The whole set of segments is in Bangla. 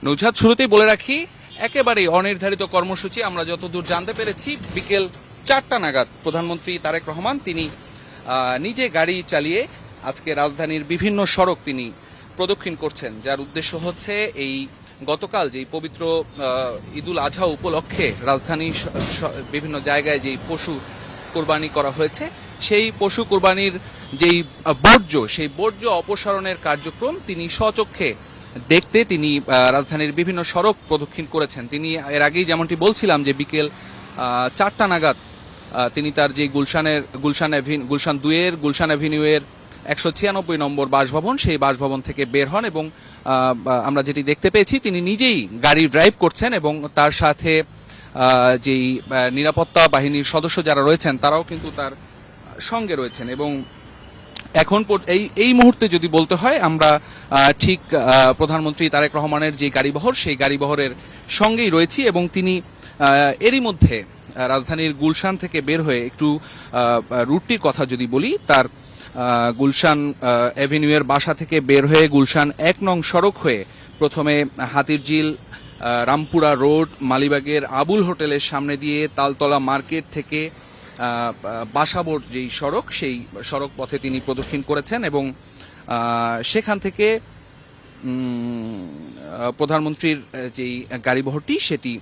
নৌজাদ, শুরুতেই বলে রাখি একেবারেই অনির্ধারিত কর্মসূচি। আমরা যতদূর জানতে পেরেছি বিকেল 4টা নাগাদ প্রধানমন্ত্রী তারেক রহমান তিনি নিজে গাড়ি চালিয়ে আজকে রাজধানীর বিভিন্ন সড়ক তিনি প্রদক্ষিণ করছেন, যার উদ্দেশ্য হচ্ছে এই গতকাল যেই পবিত্র ঈদুল আজহা উপলক্ষে রাজধানীর বিভিন্ন জায়গায় যেই পশু কোরবানি করা হয়েছে সেই পশু কোরবানির যেই বর্জ্য সেই বর্জ্য অপসারণের কার্যক্রম তিনি স্বচক্ষে দেখতে তিনি রাজধানীর বিভিন্ন সড়ক প্রদক্ষিণ করেছেন। তিনি এর আগেই যেমনটি বলছিলাম যে বিকেল 4টা নাগাদ তিনি তার যে গুলশান 2-এর গুলশান অ্যাভিনিউয়ের 196 নম্বর বাসভবন সেই বাসভবন থেকে বের হন এবং আমরা যেটি দেখতে পেয়েছি তিনি নিজেই গাড়ি ড্রাইভ করছেন এবং তার সাথে যেই নিরাপত্তা বাহিনীর সদস্য যারা রয়েছেন তারাও কিন্তু তার সঙ্গে রয়েছেন। এবং এখন এই মুহূর্তে যদি বলতে হয় আমরা ঠিক প্রধানমন্ত্রী তারেক রহমানের যে গাড়িবহর সেই গাড়িবহরের সঙ্গেই রয়েছি এবং তিনি এরই মধ্যে রাজধানীর গুলশান থেকে বের হয়ে একটু রুটটির কথা যদি বলি, তার গুলশান অ্যাভিনিউয়ের বাসা থেকে বের হয়ে গুলশান 1 নং সড়ক হয়ে প্রথমে হাতিরঝিল, রামপুরা রোড, মালিবাগের আবুল হোটেলের সামনে দিয়ে তালতলা মার্কেট থেকে বাসাবোর যেই সড়ক সেই সড়ক পথে তিনি প্রদক্ষিণ করেছেন এবং সেখান থেকে প্রধানমন্ত্রীর যেই গাড়িবহরটি সেটি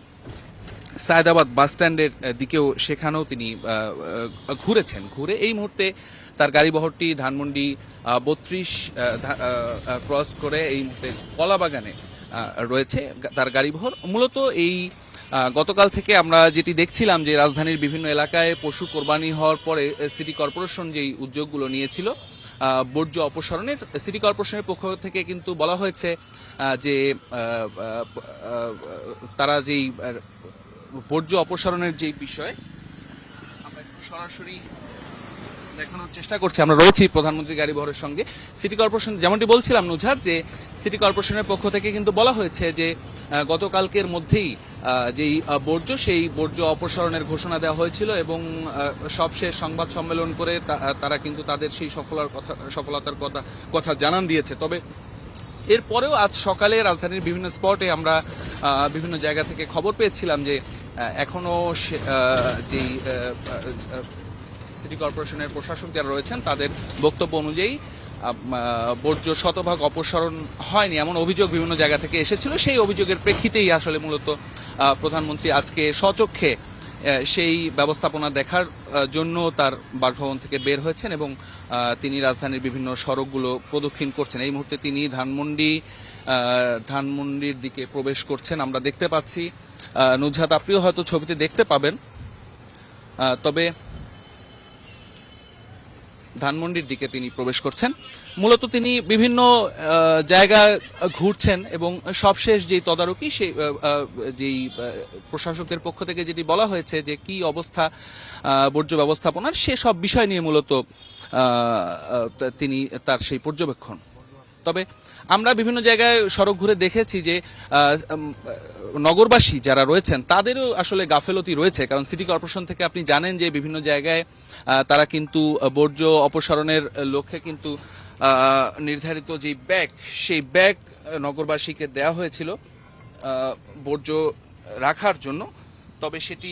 সায়দাবাদ বাস স্ট্যান্ডের দিকেও সেখানেও তিনি ঘুরেছেন। ঘুরে এই মুহূর্তে তার গাড়িবহরটি ধানমন্ডি 32 ক্রস করে এই মুহূর্তে কলাবাগানে রয়েছে তার গাড়িবহর। মূলত এই গতকাল থেকে আমরা যেটি দেখছিলাম যে রাজধানীর বিভিন্ন এলাকায় পশু কোরবানি হওয়ার পরে সিটি কর্পোরেশন যেই উদ্যোগগুলো নিয়েছিল বর্জ্য অপসারণের, সিটি কর্পোরেশনের পক্ষ থেকে কিন্তু বলা হয়েছে যে তারা যেই বর্জ্য অপসারণের যেই বিষয় আমরা একটু সরাসরি দেখানোর চেষ্টা করছি। আমরা রয়েছি প্রধানমন্ত্রী গাড়িবহরের সঙ্গে। সিটি কর্পোরেশন যেমনটি বলছিলাম নুজহাত যে সিটি কর্পোরেশনের পক্ষ থেকে কিন্তু বলা হয়েছে যে গতকালকের মধ্যেই যেই বর্জ্য সেই বর্জ্য অপসারণের ঘোষণা দেওয়া হয়েছিল এবং সবশেষ সংবাদ সম্মেলন করে তারা কিন্তু তাদের সেই সফলতার কথা জানান দিয়েছে। তবে এরপরেও আজ সকালে রাজধানীর বিভিন্ন স্পটে আমরা বিভিন্ন জায়গা থেকে খবর পেয়েছিলাম যে এখনো যেই সিটি কর্পোরেশনের প্রশাসক যারা রয়েছেন তাদের বক্তব্য অনুযায়ী বর্জ্য শতভাগ অপসারণ হয়নি এমন অভিযোগ বিভিন্ন জায়গা থেকে এসেছিল। সেই অভিযোগের প্রেক্ষিতেই আসলে মূলত প্রধানমন্ত্রী আজকে স্বচক্ষে সেই ব্যবস্থাপনা দেখার জন্য তার বাসভবন থেকে বের হয়েছেন এবং তিনি রাজধানীর বিভিন্ন সড়কগুলো প্রদক্ষিণ করছেন। এই মুহূর্তে তিনি ধানমন্ডির দিকে প্রবেশ করছেন আমরা দেখতে পাচ্ছি। নুজহাত, আপনিও হয়তো ছবিতে দেখতে পাবেন। তবে ধানমন্ডির দিকে তিনি প্রবেশ করছেন। মূলত তিনি বিভিন্ন জায়গা ঘুরছেন এবং সবশেষ যেই তদারকি সেই যেই প্রশাসকের পক্ষ থেকে যেটি বলা হয়েছে যে কি অবস্থা বর্জ্য ব্যবস্থাপনার সে সব বিষয় নিয়ে মূলত তিনি তার সেই পর্যবেক্ষণ। তবে আমরা বিভিন্ন জায়গায় সড়ক ঘুরে দেখেছি যে নগরবাসী যারা রয়েছেন তাদেরও আসলে গাফেলতি রয়েছে, কারণ সিটি কর্পোরেশন থেকে আপনি জানেন যে বিভিন্ন জায়গায় তারা কিন্তু বর্জ্য অপসারণের লক্ষ্যে কিন্তু নির্ধারিত যে ব্যাগ সেই ব্যাগ নগরবাসীকে দেওয়া হয়েছিল বর্জ্য রাখার জন্য। তবে সেটি